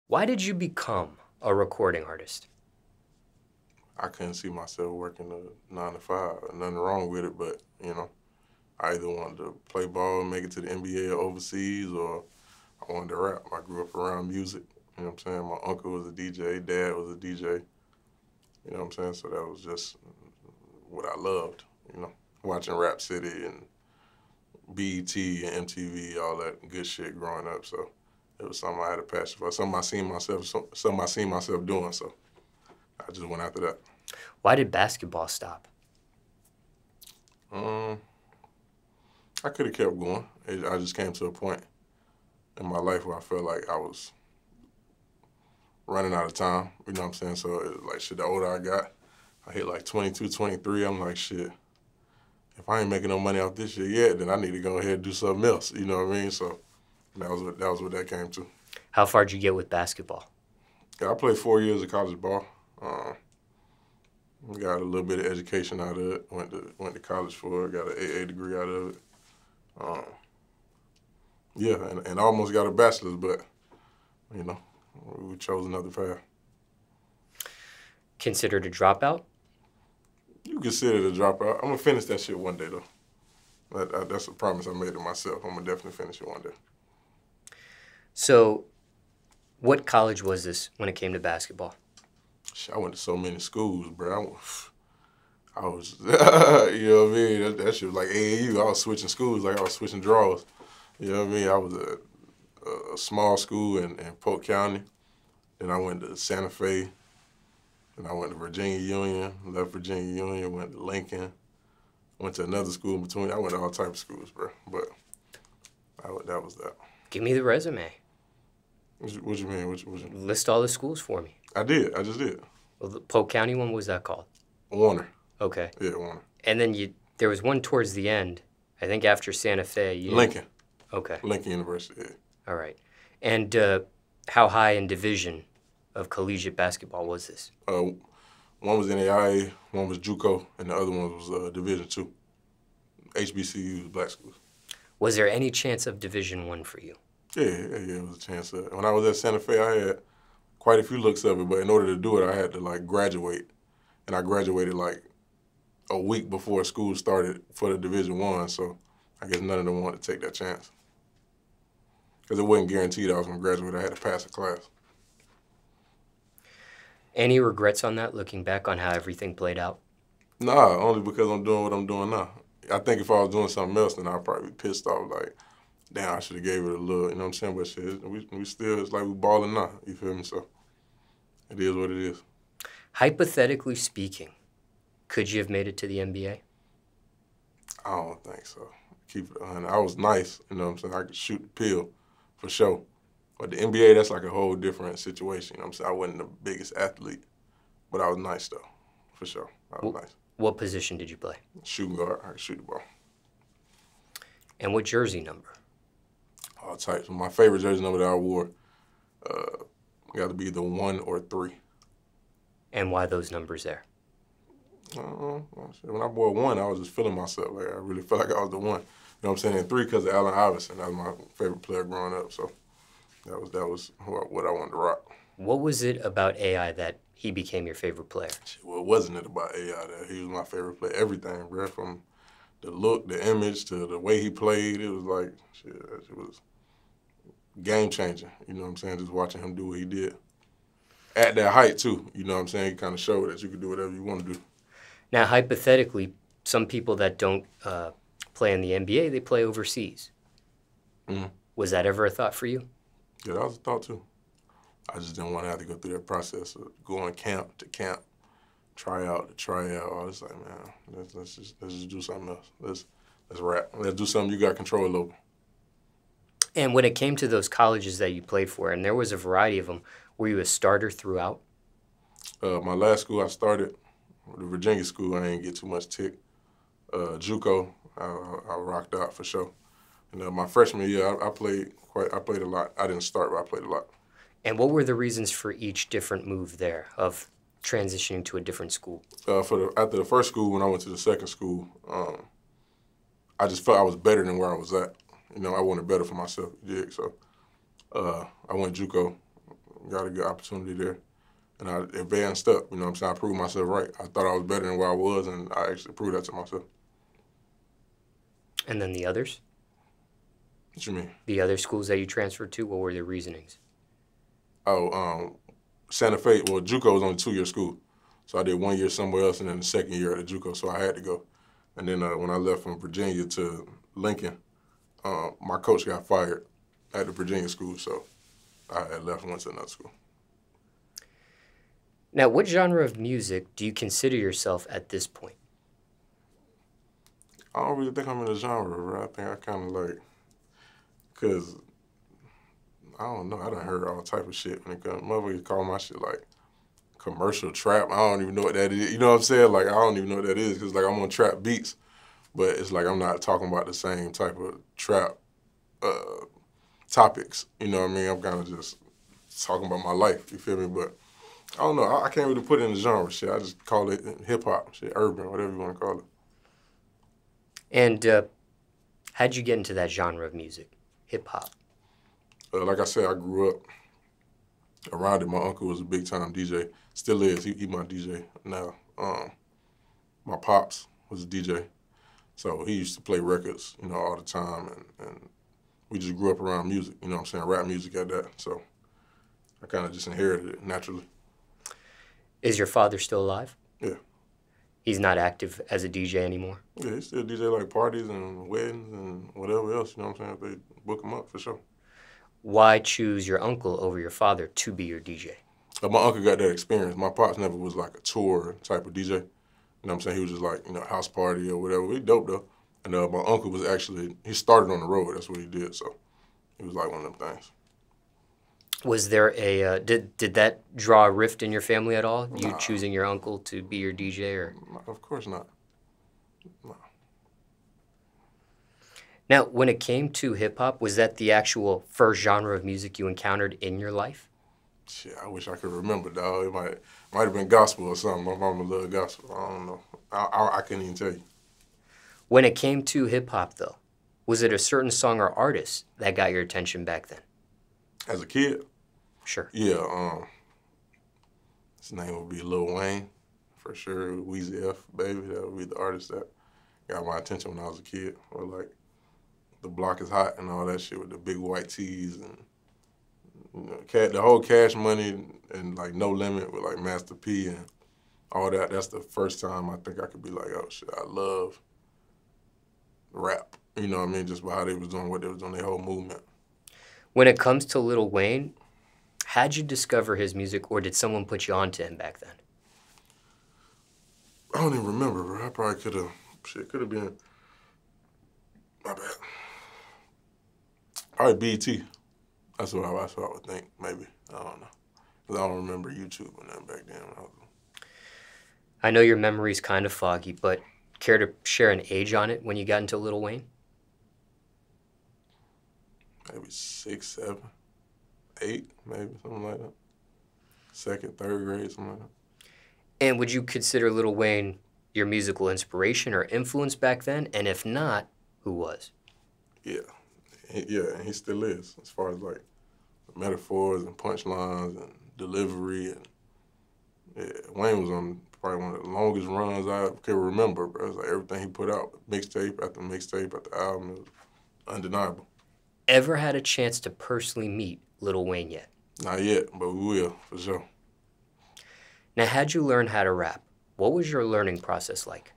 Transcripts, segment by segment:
Why did you become a recording artist? I couldn't see myself working a 9 to 5. Nothing wrong with it, but I either wanted to play ball, make it to the NBA or overseas, or I wanted to rap. I grew up around music. You know what I'm saying? My uncle was a DJ, dad was a DJ. You know what I'm saying? So that was just what I loved. Watching Rap City and BET and MTV, all that good shit growing up. So it was something I had a passion for, something I seen myself doing. So I just went after that. Why did basketball stop? I could have kept going. I just came to a point in my life where I felt like I was running out of time. You know what I'm saying? So it was like, shit, the older I got, I hit like 22, 23. I'm like, shit, if I ain't making no money off this shit yet, then I need to go ahead and do something else. You know what I mean? So that was what that came to. How far did you get with basketball? Yeah, I played 4 years of college ball. Got a little bit of education out of it. Went to college for it. Got an AA degree out of it. Yeah, and almost got a bachelor's, but we chose another path. Considered a dropout? You consider it a dropout. I'm gonna finish that shit one day though. That's a promise I made to myself. I'm gonna definitely finish it one day. So, what college was this when it came to basketball? Shit, I went to so many schools, bro. I was, you know what I mean? That shit was like AAU. I was switching schools like I was switching draws. You know what I mean? I was a small school in Polk County. Then I went to Santa Fe. Then I went to Virginia Union, left Virginia Union, went to Lincoln. Went to another school in between. I went to all types of schools, bro. But that was that. Give me the resume. What you mean? What you List all the schools for me. I did. I just did. Well, the Polk County one, what was that called? Warner. Okay. Yeah, Warner. And then there was one towards the end, I think after Santa Fe. Lincoln. Okay. Lincoln University, yeah. All right. And how high in division of collegiate basketball was this? One was NAIA, one was JUCO, and the other one was Division II. HBCUs, black schools. Was there any chance of Division I for you? Yeah, it was a chance. When I was at Santa Fe, I had quite a few looks of it, but in order to do it, I had to graduate, and I graduated a week before school started for the Division I. So I guess none of them wanted to take that chance because it wasn't guaranteed I was going to graduate. I had to pass a class. Any regrets on that, looking back on how everything played out? Nah, only because I'm doing what I'm doing now. I think if I was doing something else, then I'd probably be pissed off, like, damn, I should have gave it a little, you know what I'm saying? But shit, we still, it's like we balling now, you feel me? So it is what it is. Hypothetically speaking, could you have made it to the NBA? I don't think so. Keep it 100. I was nice, you know what I'm saying? I could shoot the pill for sure. But the NBA, that's like a whole different situation, you know what I'm saying? I wasn't the biggest athlete, but I was nice though, for sure. I was nice. What position did you play? Shooting guard, I could shoot the ball. And what jersey number? All types. My favorite jersey number that I wore got to be the 1 or 3. And why those numbers there? When I wore 1, I was just feeling myself. Like I really felt like I was the one. You know what I'm saying? And 3 because of Allen Iverson. That was my favorite player growing up. So that was what I wanted to rock. What was it about AI that he became your favorite player? Well, wasn't it about AI that he was my favorite player? Everything, bro. From the look, the image, to the way he played. It was like, shit, it was game changing. You know what I'm saying? Just watching him do what he did. At that height, too. You know what I'm saying? He kind of showed that you could do whatever you want to do. Now, hypothetically, some people that don't play in the NBA, they play overseas. Mm-hmm. Was that ever a thought for you? Yeah, that was a thought, too. I just didn't want to have to go through that process of going camp to camp, tryout to tryout. I was like, man, let's just do something else. Let's rap. Let's do something you got control over. And when it came to those colleges that you played for, and there was a variety of them, were you a starter throughout? My last school I started, the Virginia school, I didn't get too much tick. JUCO, I rocked out for sure. And my freshman year, I played a lot. I didn't start, but I played a lot. And what were the reasons for each different move there of transitioning to a different school? After the first school, when I went to the second school, I just felt I was better than where I was at. You know, I wanted better for myself. Yeah, so I went JUCO, got a good opportunity there. And I advanced up, you know what I'm saying? I proved myself right. I thought I was better than where I was, and I actually proved that to myself. And then the others? What you mean? The other schools that you transferred to, what were their reasonings? Oh, Santa Fe, well, JUCO was only 2-year school. So I did 1 year somewhere else and then the second year at the JUCO, so I had to go. And then when I left from Virginia to Lincoln, my coach got fired at the Virginia school, so I had left and went to another school. Now, what genre of music do you consider yourself at this point? I don't really think I'm in a genre, bro. I think I kind of like, because, I don't know, I done heard all type of shit when it comes, motherfuckers call my shit like commercial trap. I don't even know what that is. You know what I'm saying? Like, I don't even know what that is because, like, I'm on trap beats, but it's like I'm not talking about the same type of trap topics. You know what I mean? I'm kind of just talking about my life, you feel me? But I don't know. I can't really put it in the genre shit. I just call it hip-hop shit, urban, whatever you want to call it. And how'd you get into that genre of music, hip-hop? Like I said, I grew up around it. My uncle was a big-time DJ. Still is. He my DJ now. My pops was a DJ. So he used to play records, you know, all the time. And we just grew up around music, you know what I'm saying, rap music at that. So I kind of just inherited it naturally. Is your father still alive? Yeah. He's not active as a DJ anymore? Yeah, he still DJ like parties and weddings and whatever else, you know what I'm saying, if they book him up for sure. Why choose your uncle over your father to be your DJ? My uncle got that experience. My pops never was like a tour type of DJ. You know what I'm saying? He was just like, you know, house party or whatever. He dope though. And my uncle was actually, he started on the road. That's what he did. So he was like one of them things. Was there a, did that draw a rift in your family at all? You Nah. choosing your uncle to be your DJ or? Of course not. No. Now, when it came to hip-hop, was that the actual first genre of music you encountered in your life? Shit, I wish I could remember, dog. It might have been gospel or something. My mama loved gospel. I don't know. I couldn't even tell you. When it came to hip-hop, though, was it a certain song or artist that got your attention back then? As a kid? Sure. Yeah, his name would be Lil Wayne, for sure. Weezy F, baby. That would be the artist that got my attention when I was a kid. Or like, The Block is Hot and all that shit with the big white tees and, you know, the whole Cash Money and like No Limit with like Master P and all that. That's the first time I think I could be like, oh shit, I love rap. You know what I mean? Just by how they was doing what they was doing, their whole movement. When it comes to Lil Wayne, how'd you discover his music, or did someone put you onto him back then? I don't even remember, bro. I probably could have been, my bad. Probably BET. That's what I would think, maybe. I don't know. Because I don't remember YouTube or nothing back then. I know your memory's kind of foggy, but care to share an age on it when you got into Lil Wayne? Maybe 6, 7, 8, maybe, something like that. 2nd, 3rd grade, something like that. And would you consider Lil Wayne your musical inspiration or influence back then? And if not, who was? Yeah. And he still is, as far as like metaphors and punchlines and delivery. And yeah, Wayne was on probably one of the longest runs I can remember, bro. It was like everything he put out, mixtape after mixtape after album, it was undeniable. Ever had a chance to personally meet Lil Wayne yet? Not yet, but we will, for sure. Now, how'd you learn how to rap? What was your learning process like?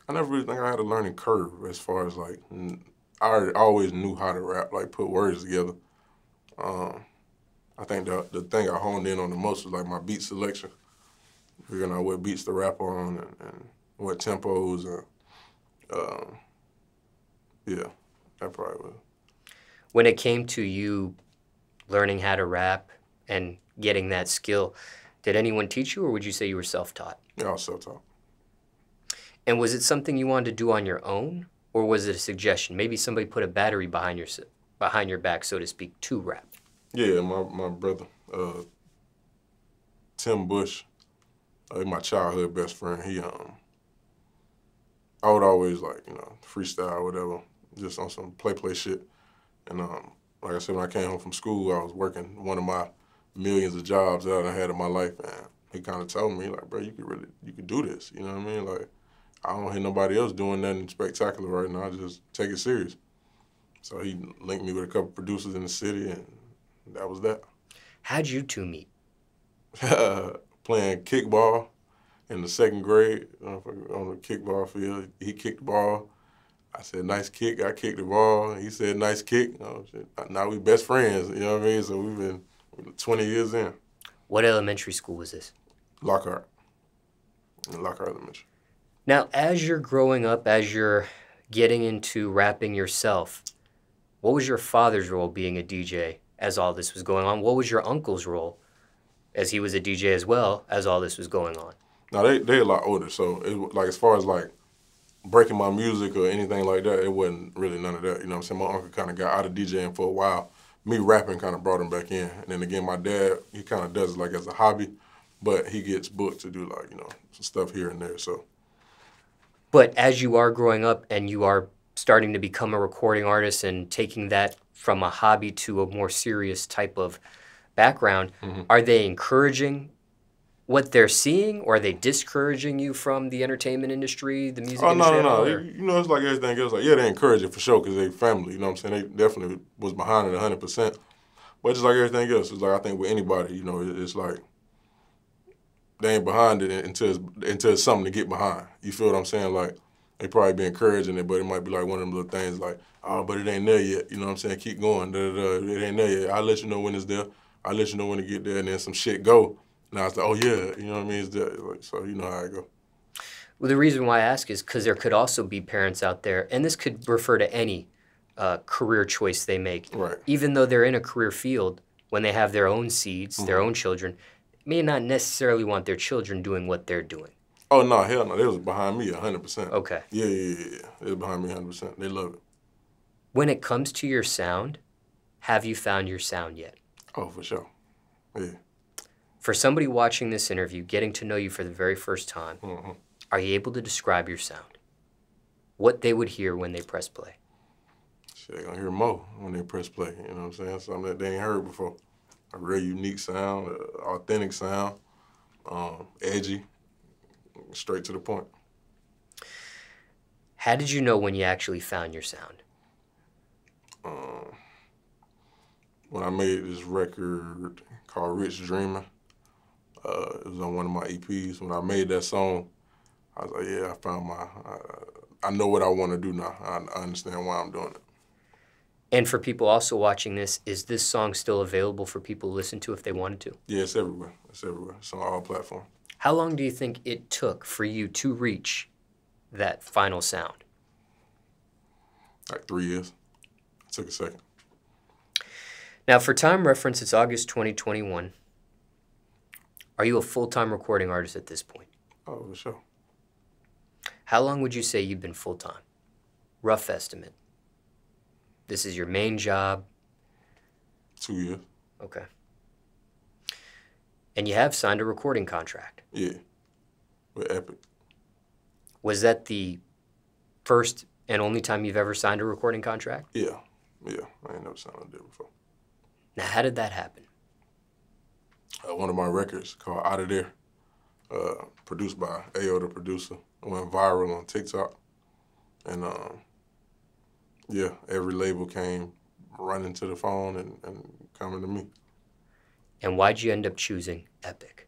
I never really think I had a learning curve as far as like, I always knew how to rap, like put words together. I think the thing I honed in on the most was like my beat selection. Figuring out what beats to rap on and what tempos and yeah, that probably was. When it came to you learning how to rap and getting that skill, did anyone teach you, or would you say you were self-taught? Yeah, I was self-taught. And was it something you wanted to do on your own, or was it a suggestion? Maybe somebody put a battery behind your back, so to speak, to rap. Yeah, my brother, Tim Bush, my childhood best friend. I would always like, you know, freestyle or whatever, just on some play shit. And like I said, when I came home from school, I was working one of my millions of jobs that I had in my life, and he kind of told me, like, bro, you could do this. You know what I mean? Like, I don't hear nobody else doing nothing spectacular right now. Just take it serious. So he linked me with a couple producers in the city, and that was that. How'd you two meet? Playing kickball in the second grade on the kickball field. He kicked the ball. I said, nice kick. I kicked the ball. He said, nice kick. Oh, shit. Now we best friends, you know what I mean? So we've been 20 years in. What elementary school was this? Lockhart. In Lockhart Elementary. Now, as you're growing up, as you're getting into rapping yourself, what was your father's role being a DJ as all this was going on? What was your uncle's role as he was a DJ as well as all this was going on? Now, they a lot older, so it, like as far as like breaking my music or anything like that, it wasn't really none of that. You know what I'm saying? My uncle kind of got out of DJing for a while. Me rapping kind of brought him back in. And then again, my dad, he kind of does it like as a hobby, but he gets booked to do like, you know, some stuff here and there, so. But as you are growing up and you are starting to become a recording artist and taking that from a hobby to a more serious type of background, are they encouraging what they're seeing, or are they discouraging you from the entertainment industry, the music industry? No. You know, it's like everything else. Like, yeah, they encourage it for sure because they family, you know what I'm saying? They definitely was behind it 100%. But just like everything else, it's like I think with anybody, you know, it's like they ain't behind it until it's something to get behind. You feel what I'm saying? Like, they probably be encouraging it, but it might be like one of them little things like, oh, but it ain't there yet. You know what I'm saying? Keep going. It ain't there yet. I'll let you know when it's there. I'll let you know when it get there. And then some shit go. Now it's like, oh, yeah. You know what I mean? It's there. Like, so you know how it go. Well, the reason why I ask is because there could also be parents out there, and this could refer to any career choice they make. Right. Even though they're in a career field, when they have their own seeds, their own children, may not necessarily want their children doing what they're doing. Oh, no, hell no. They was behind me 100%. Okay. Yeah. They was behind me 100%. They love it. When it comes to your sound, have you found your sound yet? Oh, for sure. Yeah. For somebody watching this interview, getting to know you for the very first time, are you able to describe your sound? What they would hear when they press play? Shit, they gonna hear more when they press play. You know what I'm saying? Something that they ain't heard before. A real unique sound, authentic sound, edgy, straight to the point. How did you know when you actually found your sound? When I made this record called Rich Dreamin', it was on one of my EPs. When I made that song, I was like, yeah, I found I know what I want to do now. I understand why I'm doing it. And for people also watching this, is this song still available for people to listen to if they wanted to? Yeah, it's everywhere. It's everywhere. It's on all platforms. How long do you think it took for you to reach that final sound? Like 3 years. It took a second. Now, for time reference, it's August 2021. Are you a full-time recording artist at this point? Oh, for sure. How long would you say you've been full-time? Rough estimate. This is your main job? 2 years. Okay. And you have signed a recording contract? Yeah, with Epic. Was that the first and only time you've ever signed a recording contract? Yeah. I ain't never signed on that before. Now, how did that happen? One of my records called Outta, produced by Ayo, the producer, went viral on TikTok. And yeah, every label came running to the phone and coming to me. And why'd you end up choosing Epic?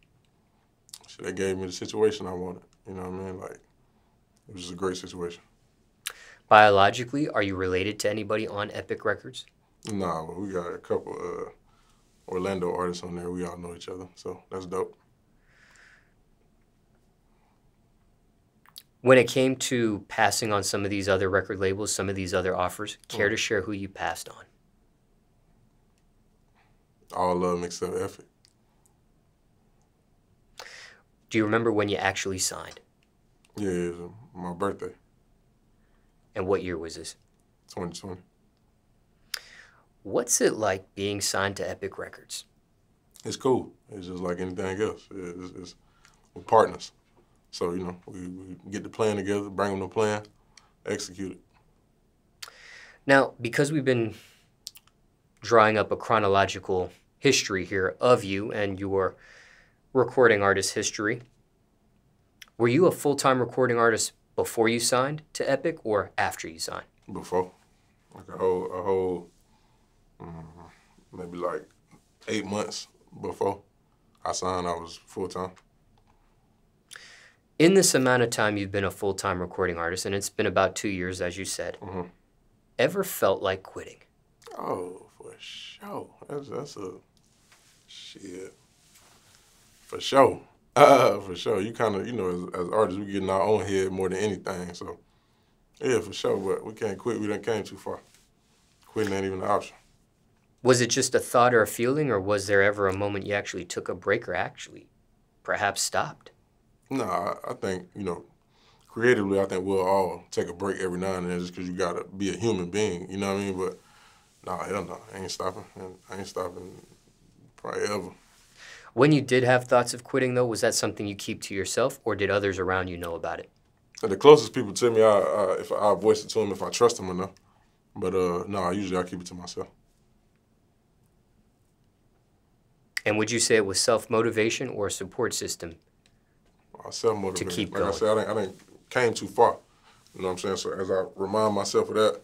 So they gave me the situation I wanted. You know what I mean? Like, it was just a great situation. Biologically, are you related to anybody on Epic Records? Nah, but we got a couple Orlando artists on there. We all know each other, so that's dope. When it came to passing on some of these other record labels, some of these other offers, care to share who you passed on? All of them except Epic. Do you remember when you actually signed? Yeah, it was my birthday. And what year was this? 2020. What's it like being signed to Epic Records? It's cool. It's just like anything else. We're partners. So, you know, we get the plan together, bring them the plan, execute it. Now, because we've been drawing up a chronological history here of you and your recording artist history. Were you a full-time recording artist before you signed to Epic or after you signed? Before. Like a whole maybe like 8 months before I signed, I was full-time. In this amount of time you've been a full-time recording artist, and it's been about 2 years, as you said, ever felt like quitting? Oh, for sure. That's a shit. For sure. For sure. You kind of, as artists, we get in our own head more than anything. So, yeah, for sure. But we can't quit. We done came too far. Quitting ain't even an option. Was it just a thought or a feeling, or was there ever a moment you actually took a break or actually perhaps stopped? No, I think, creatively, I think we'll all take a break every now and then just because you got to be a human being, you know what I mean? But, no, hell no, I ain't stopping. I ain't stopping probably ever. When you did have thoughts of quitting, though, was that something you keep to yourself, or did others around you know about it? The closest people to me, if I voice it to them, if I trust them enough. But, no, usually I keep it to myself. And would you say it was self-motivation or a support system? Self-motivation. To keep going. going. I said, I didn't came too far. You know what I'm saying? So as I remind myself of that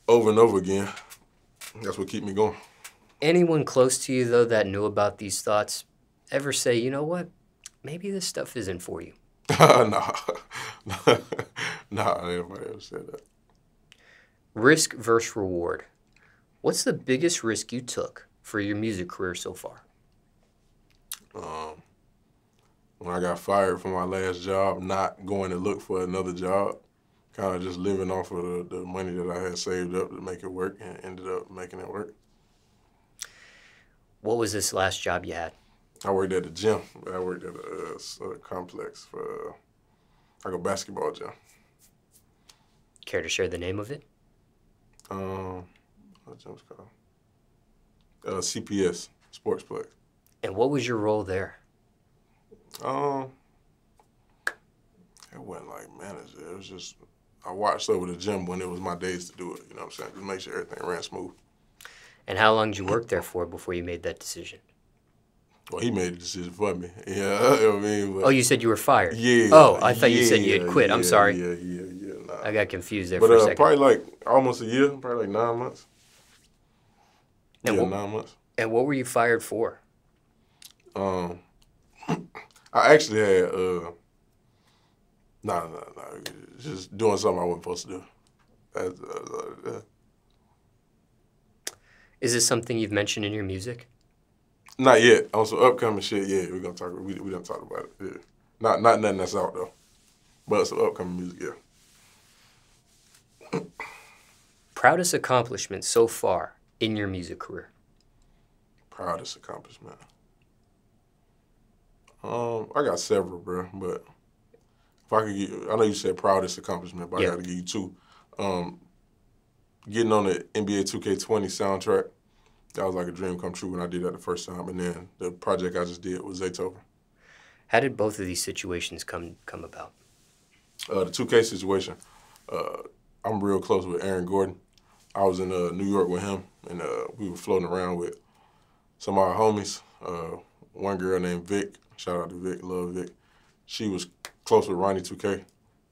over and over again, that's what keep me going. Anyone close to you, though, that knew about these thoughts ever say, you know what, maybe this stuff isn't for you? Nah, nobody ever said that. Risk versus reward. What's the biggest risk you took for your music career so far? When I got fired from my last job, not going to look for another job, kind of just living off of the money that I had saved up to make it work, and ended up making it work. What was this last job you had? I worked at the gym. I worked at a complex for like a basketball gym. Care to share the name of it? What gym's called? CPS, Sportsplex. And what was your role there? It wasn't like manager. It was just, I watched over the gym when it was my days to do it, you know what I'm saying? Just make sure everything ran smooth. And how long did you work there for before you made that decision? Well, he made the decision for me. Yeah, you know what I mean? But, oh, you said you were fired? Yeah. Oh, I thought you said you had quit. I'm sorry. Yeah. Nah. I got confused there for a second. Probably like almost a year, probably like 9 months. And 9 months. And what were you fired for? I actually had, just doing something I wasn't supposed to do. Is this something you've mentioned in your music? Not yet. On some upcoming shit, yeah, we done talk about it. Yeah. Not nothing that's out though. But some upcoming music, yeah. Proudest accomplishment so far in your music career? Proudest accomplishment. I got several, bro, but if I could get, I know you said proudest accomplishment, but yeah. I got to give you two. Getting on the NBA 2K20 soundtrack, that was like a dream come true when I did that the first time. And then the project I just did was Zaytoven. How did both of these situations come about? The 2K situation, I'm real close with Aaron Gordon. I was in New York with him, and we were floating around with some of our homies. One girl named Vic, shout out to Vic, love Vic. She was close with Ronnie 2K.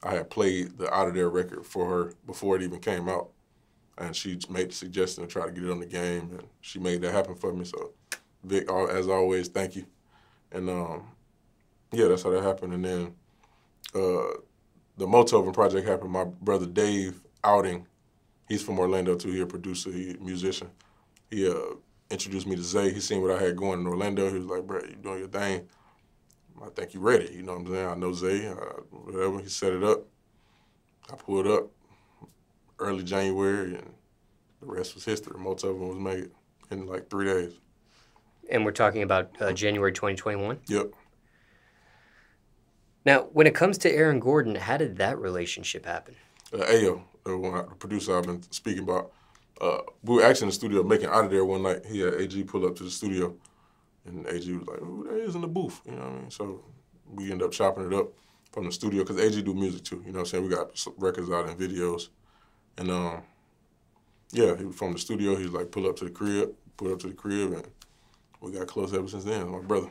I had played the Outta record for her before it even came out. And she made the suggestion to try to get it on the game, and she made that happen for me. So, Vic, as always, thank you. And, yeah, that's how that happened. And then the Motoven project happened. My brother Dave Outing, he's from Orlando, too. He's a producer, he's a musician. He introduced me to Zay. He seen what I had going in Orlando. He was like, bro, you doing your thing. I think you ready. You know what I'm saying? I know Zay, whatever. He set it up. I pulled up. Early January, and the rest was history. Motoven was made in like 3 days. And we're talking about January 2021? Yep. Now, when it comes to Aaron Gordon, how did that relationship happen? Ayo, the producer I've been speaking about, we were actually in the studio making Out of There one night. He had AG pull up to the studio, and AG was like, "Who that is in the booth?" You know what I mean? So we ended up chopping it up from the studio, because AG do music too. You know what I'm saying? We got records out and videos. And, Yeah, he was from the studio. He was like, pull up to the crib, and we got close ever since then. My brother.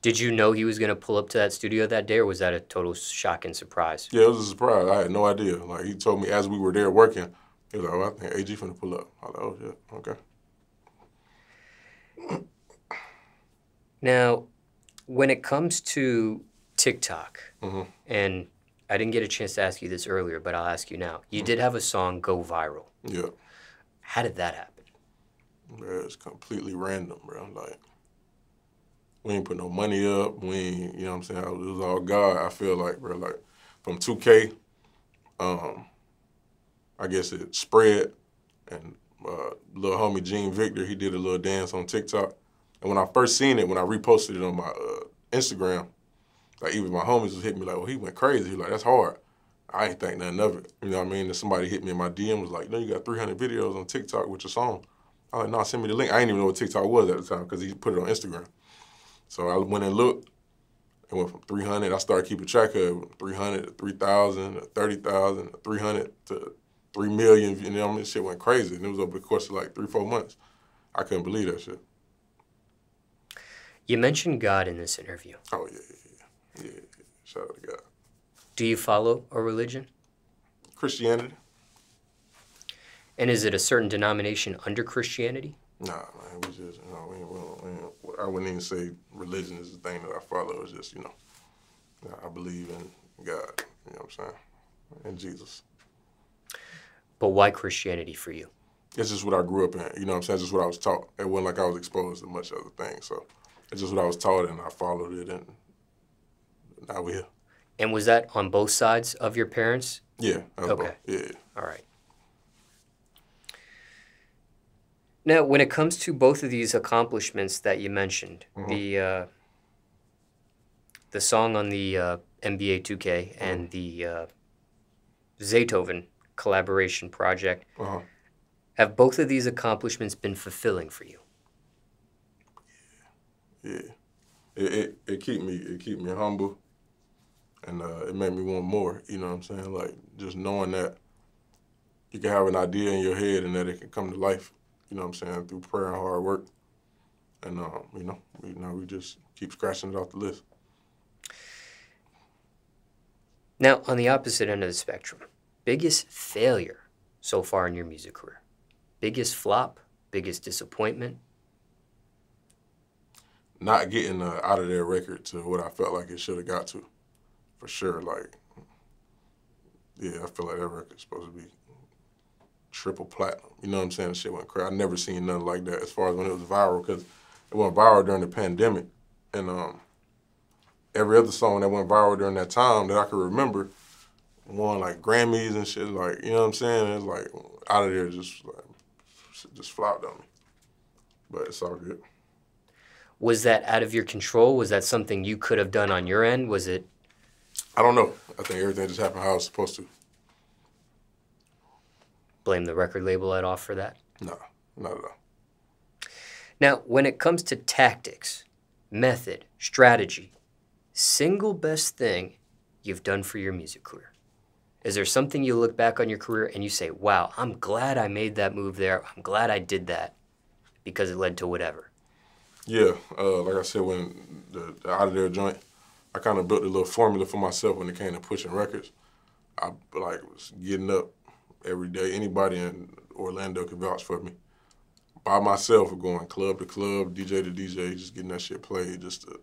Did you know he was going to pull up to that studio that day, or was that a total shock and surprise? Yeah, it was a surprise. I had no idea. Like, he told me as we were there working, he was like, oh, I think AG finna pull up. I was like, oh, yeah, okay. Now, when it comes to TikTok, and I didn't get a chance to ask you this earlier, but I'll ask you now. You did have a song go viral. Yeah. How did that happen? Bro, it's completely random, bro. Like, we ain't put no money up. We ain't, you know what I'm saying? It was all God, I feel like, bro. Like, from 2K, I guess it spread, and little homie Gene Victor, he did a little dance on TikTok. And when I first seen it, when I reposted it on my Instagram, like, even my homies was hitting me like, well, he went crazy. He like, that's hard. I ain't think nothing of it. You know what I mean? And somebody hit me in my DM, was like, no, you got 300 videos on TikTok with your song. I was like, no, send me the link. I didn't even know what TikTok was at the time because he put it on Instagram. So I went and looked. It went from 300. I started keeping track of it, 300 to 3,000 to 30,000 to 300 to 3 million. You know what I mean? Shit went crazy. And it was over the course of like 3-4 months. I couldn't believe that shit. You mentioned God in this interview. Oh, yeah. Shout out to God. Do you follow a religion? Christianity. And is it a certain denomination under Christianity? Nah, man, we just, you know, I wouldn't even say religion is the thing that I follow. It's just, you know, I believe in God, you know what I'm saying, and Jesus. But why Christianity for you? It's just what I grew up in, you know what I'm saying? It's just what I was taught. It wasn't like I was exposed to much other things, so it's just what I was taught, and I followed it, and now we're here. And was that on both sides of your parents? Yeah. Okay. Both. Yeah. All right. Now, when it comes to both of these accomplishments that you mentioned, the song on the NBA 2K and the Zaytoven collaboration project, have both of these accomplishments been fulfilling for you? Yeah. It keep me humble, and it made me want more. You know what I'm saying? Like, just knowing that you can have an idea in your head and that it can come to life. You know what I'm saying, through prayer and hard work. And, you know, we just keep scratching it off the list. Now, on the opposite end of the spectrum, biggest failure so far in your music career? Biggest flop? Biggest disappointment? Not getting Out of their record to what I felt like it should have got to, for sure. Like, yeah, I feel like that record's supposed to be triple platinum. You know what I'm saying? The shit went crazy. I never seen nothing like that as far as when it was viral, because it went viral during the pandemic. And every other song that went viral during that time that I could remember won like Grammys and shit. Like, you know what I'm saying? It's like Out of there just flopped on me. But it's all good. Was that out of your control? Was that something you could have done on your end? Was it? I don't know. I think everything just happened how it was supposed to. Blame the record label at all for that? No, not at all. Now, when it comes to tactics, method, strategy, single best thing you've done for your music career? Is there something you look back on your career and you say, wow, I'm glad I made that move there. I'm glad I did that because it led to whatever? Yeah, like I said, when the Out of There joint, I kind of built a little formula for myself when it came to pushing records. I was getting up every day. Anybody in Orlando could vouch for me. By myself, going club to club, DJ to DJ, just getting that shit played just to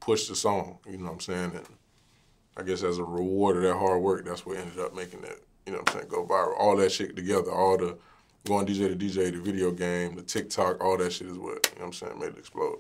push the song, you know what I'm saying? And I guess as a reward of that hard work, that's what ended up making that, you know what I'm saying, go viral. All that shit together, all the going DJ to DJ, the video game, the TikTok, all that shit is what, you know what I'm saying, made it explode.